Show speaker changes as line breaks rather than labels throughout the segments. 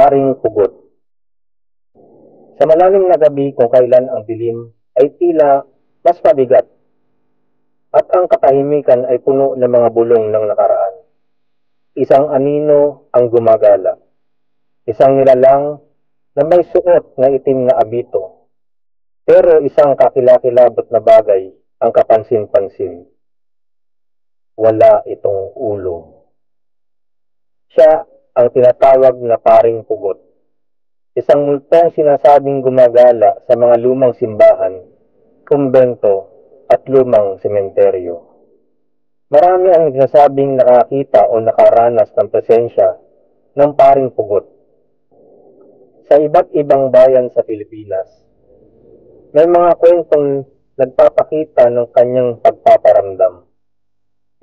Paring Pugot. Sa malalim na gabi kung kailan ang dilim ay tila mas mabigat at ang katahimikan ay puno ng mga bulong ng nakaraan. Isang anino ang gumagala. Isang nilalang na may suot na itim na abito. Pero isang kakilakilabot na bagay ang kapansin-pansin. Wala itong ulo. Siya ang tinatawag na Paring Pugot. Isang multong sinasabing gumagala sa mga lumang simbahan, kumbento at lumang sementeryo. Marami ang nagsasabing nakakita o nakaranas ng presensya ng Paring Pugot. Sa iba't ibang bayan sa Pilipinas, may mga kwentong nagpapakita ng kanyang pagpaparamdam.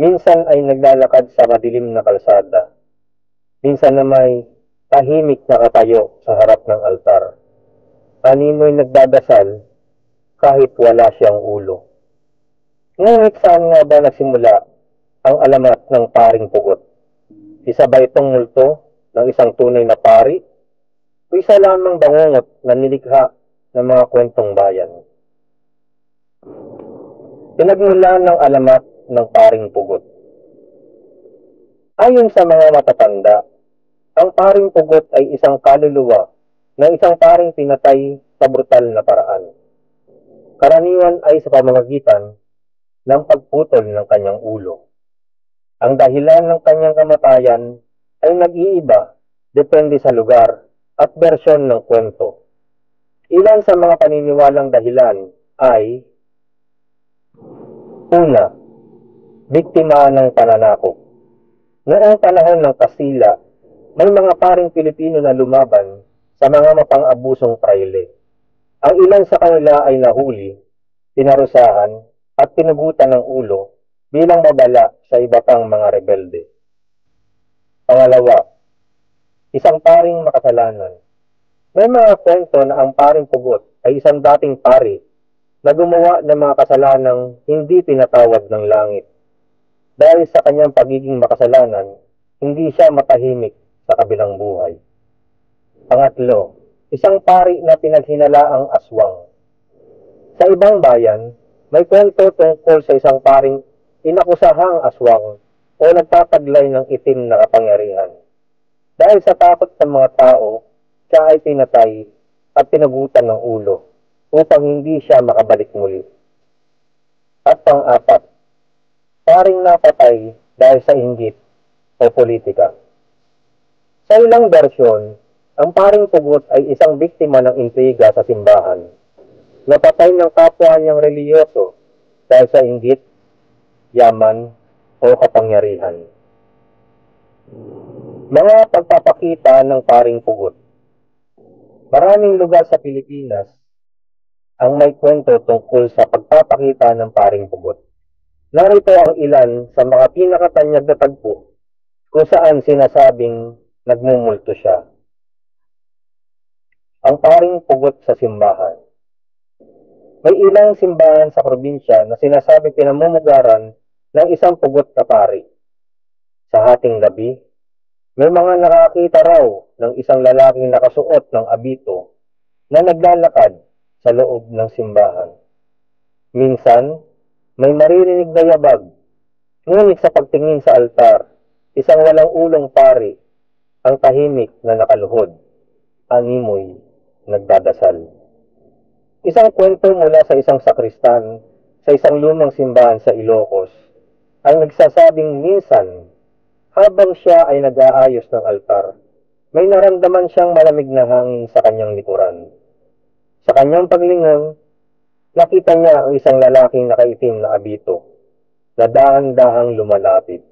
Minsan ay naglalakad sa madilim na kalsada. Minsan na may tahimik na katayo sa harap ng altar. Animo'y nagdadasal kahit wala siyang ulo. Ngunit saan nga ba nagsimula ang alamat ng Paring Pugot? Isa ba itong multo ng isang tunay na pari? O isa lamang bangungot na nilikha ng mga kwentong bayan? Pinagmulan ng alamat ng Paring Pugot. Ayon sa mga matatanda, ang Paring Pugot ay isang kaluluwa ng isang paring pinatay sa brutal na paraan. Karaniwan ay sa pamamagitan ng pagputol ng kanyang ulo. Ang dahilan ng kanyang kamatayan ay nag-iiba depende sa lugar at bersyon ng kwento. Ilan sa mga paniniwalang dahilan ay: una, biktima ng pananakop. Noong panahon ng Kastila, may mga paring Pilipino na lumaban sa mga mapang-abusong praile. Ang ilan sa kanila ay nahuli, pinarusahan at pinugutan ng ulo bilang babala sa iba pang mga rebelde. Pangalawa, isang paring makasalanan. May mga kwento na ang Paring Pugot ay isang dating pari na gumawa ng mga kasalanang hindi pinatawad ng langit. Dahil sa kanyang pagiging makasalanan, hindi siya matahimik sa kabilang buhay. Pangatlo, isang pari na pinaghinalaang aswang. Sa ibang bayan, may kwento tungkol sa isang paring inakusahang aswang o nagtataglay ng itim na kapangyarihan. Dahil sa takot ng mga tao, siya ay pinatay at pinagutan ng ulo upang hindi siya makabalik muli. At pang-apat, paring napatay dahil sa inggit o politika. Sa ilang bersyon, ang Paring Pugot ay isang biktima ng intriga sa simbahan. Napatay ng kapwa niyang reliyoso dahil sa inggit, yaman o kapangyarihan. Mga pagpapakita ng Paring Pugot. Maraming lugar sa Pilipinas ang may kwento tungkol sa pagpapakita ng Paring Pugot. Narito ang ilan sa mga pinakatanyag na tagpo kung saan sinasabing nagmumulto siya. Ang Paring Pugot sa simbahan. May ilang simbahan sa probinsya na sinasabing pinamumugaran ng isang pugot na pari. Sa hating gabi, may mga nakakita raw ng isang lalaking nakasuot ng abito na naglalakad sa loob ng simbahan. Minsan, may maririnig na yabag, ngunit sa pagtingin sa altar, isang walang ulong pari ang tahimik na nakaluhod, animoy nagdadasal. Isang kwento mula sa isang sakristan sa isang lumang simbahan sa Ilocos ang nagsasabing minsan, habang siya ay nag-aayos ng altar, may naramdaman siyang malamig na hangin sa kanyang likuran. Sa kanyang paglingon, nakita niya ang isang lalaking nakaitim na abito na dahan-dahang lumalapit.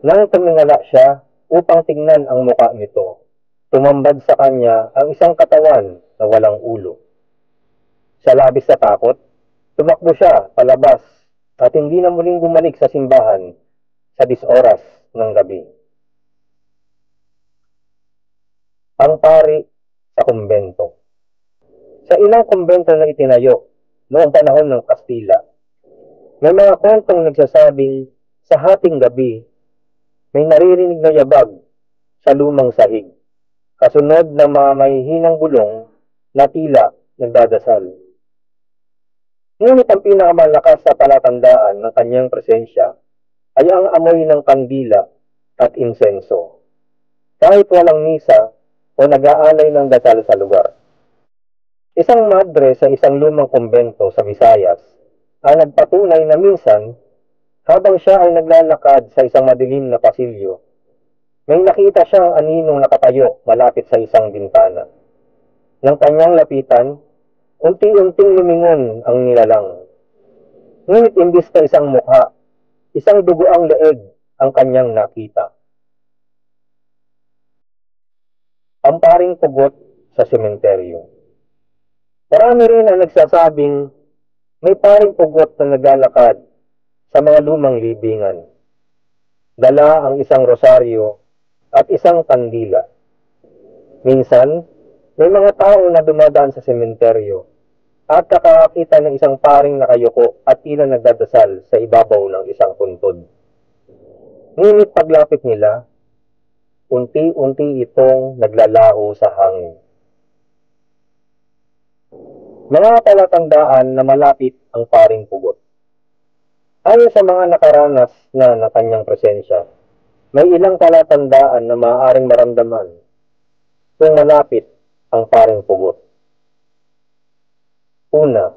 Nang tumingala siya upang tingnan ang muka nito, tumambad sa kanya ang isang katawan na walang ulo. Sa labis na takot, tumakbo siya palabas at hindi na muling bumalik sa simbahan sa 10 oras ng gabi. Ang pari sa kumbento. Sa ilang kumbento na itinayo noong panahon ng Kastila, may mga kwentong nagsasabing sa hating gabi may naririnig na yabag sa lumang sahig kasunod ng mga mahihinang bulong na tila nagdadasal. Ngunit ang pinakamalakas sa palatandaan ng kanyang presensya ay ang amoy ng kandila at insenso. Kahit walang misa o nag-aalay ng dasal sa lugar. Isang madre sa isang lumang kumbento sa Visayas ang nagpatunay na minsan, habang siya ay naglalakad sa isang madilim na pasilyo, may nakita siyang aninong nakatayo malapit sa isang bintana. Nang kanyang lapitan, unti-unting lumingon ang nilalang. Ngunit imbis na isang mukha, isang duguang leeg ang kanyang nakita. Ang paring pugot sa sementeryo. Marami rin ang nagsasabing may paring pugot na naglalakad sa mga lumang libingan. Dala ang isang rosaryo at isang kandila. Minsan, may mga tao na dumadaan sa sementeryo at nakakakita ng isang paring nakayuko at tila nagdadasal sa ibabaw ng isang puntod. Ngunit paglapit nila, unti-unti itong naglalaho sa hangin. Mga palatandaan na malapit ang paring pugot. Ayon sa mga nakaranas na ng kanyang presensya, may ilang palatandaan na maaaring maramdaman kung malapit ang paring pugot. Una,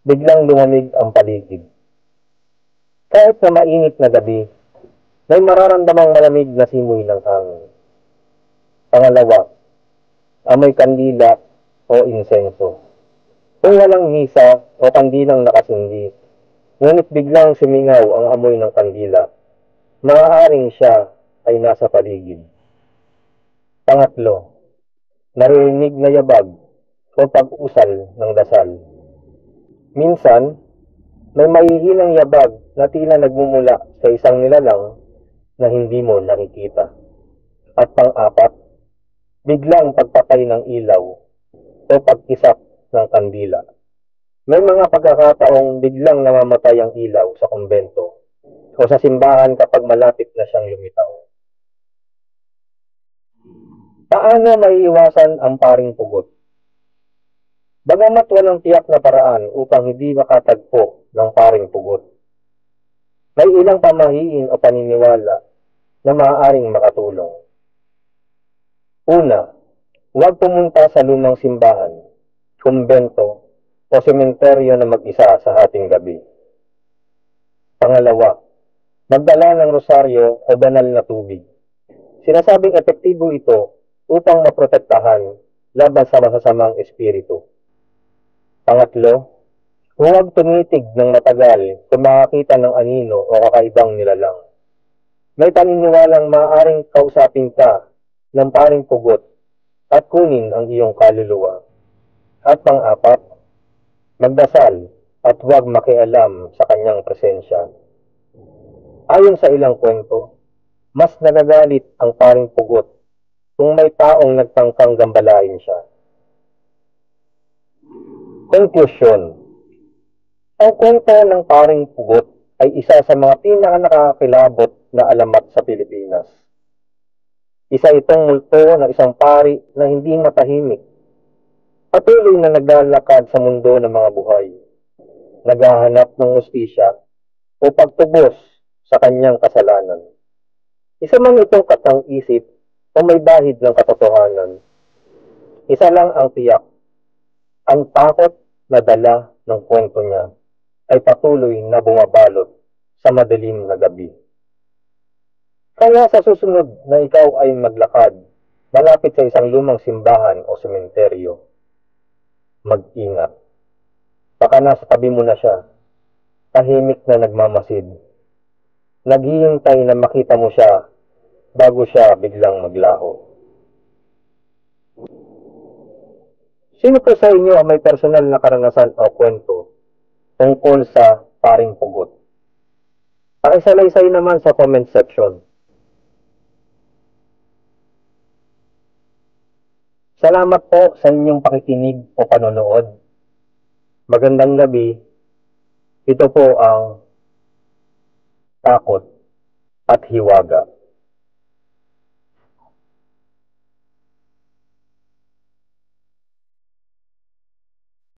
biglang lumamig ang paligid. Kahit na mainit na gabi, may mararamdamang malamig na simoy ng hangin. Pangalawa, amoy kandila o insenso. Kung walang misa o kandilang nakasindi, ngunit biglang sumingaw ang amoy ng kandila, maaaring siya ay nasa paligid. Pangatlo, naririnig na yabag o pag-usal ng dasal. Minsan, may mahihinang yabag na tila nagmumula sa isang nilalang na hindi mo nakikita. At pang-apat, biglang pagpatay ng ilaw o pagkisap ng kandila. May mga pagkakataong biglang namamatay ang ilaw sa kumbento o sa simbahan kapag malapit na siyang lumitaw. Paano maiiwasan ang paring pugot? Bagamat walang tiyak na paraan upang hindi makatagpo ng paring pugot, may ilang pamahiin o paniniwala na maaaring makatulong. Una, huwag pumunta sa lumang simbahan, kumbento o sementeryo na mag-isa sa hating gabi. Pangalawa, magdala ng rosaryo o banal na tubig. Sinasabing epektibo ito upang maprotektahan laban sa masasamang espiritu. Pangatlo, huwag tumitig ng matagal kung makakita ng anino o kakaibang nilalang. May paniniwalang maaaring kausapin ka ng paring pugot at kunin ang iyong kaluluwa. At pang-apat, magdasal at huwag makialam sa kanyang presensya. Ayon sa ilang kwento, mas nagagalit ang paring pugot kung may taong nagtangkang gambalain siya. Konklusyon. Ang kwento ng paring pugot ay isa sa mga pinaka-nakakakilabot na alamat sa Pilipinas. Isa itong multo ng isang pari na hindi matahimik. Patuloy na naglalakad sa mundo ng mga buhay. Naghahanap ng hustisya o pagtubos sa kanyang kasalanan. Isa man itong katang-isip o may bahid ng katotohanan. Isa lang ang tiyak. Ang takot na dala ng kwento niya ay patuloy na bumabalot sa madilim na gabi. Kaya sa susunod na ikaw ay maglakad malapit sa isang lumang simbahan o sementeryo, mag-ingat. Baka nasa tabi mo na siya, tahimik na nagmamasid. Naghihintay na makita mo siya bago siya biglang maglaho. Sino po sa inyo ang may personal na karanasan o kwento tungkol sa paring pugot? Pakisalaysay naman sa comment section. Salamat po sa inyong pakikinig o panonood. Magandang gabi. Ito po ang Takot at Hiwaga.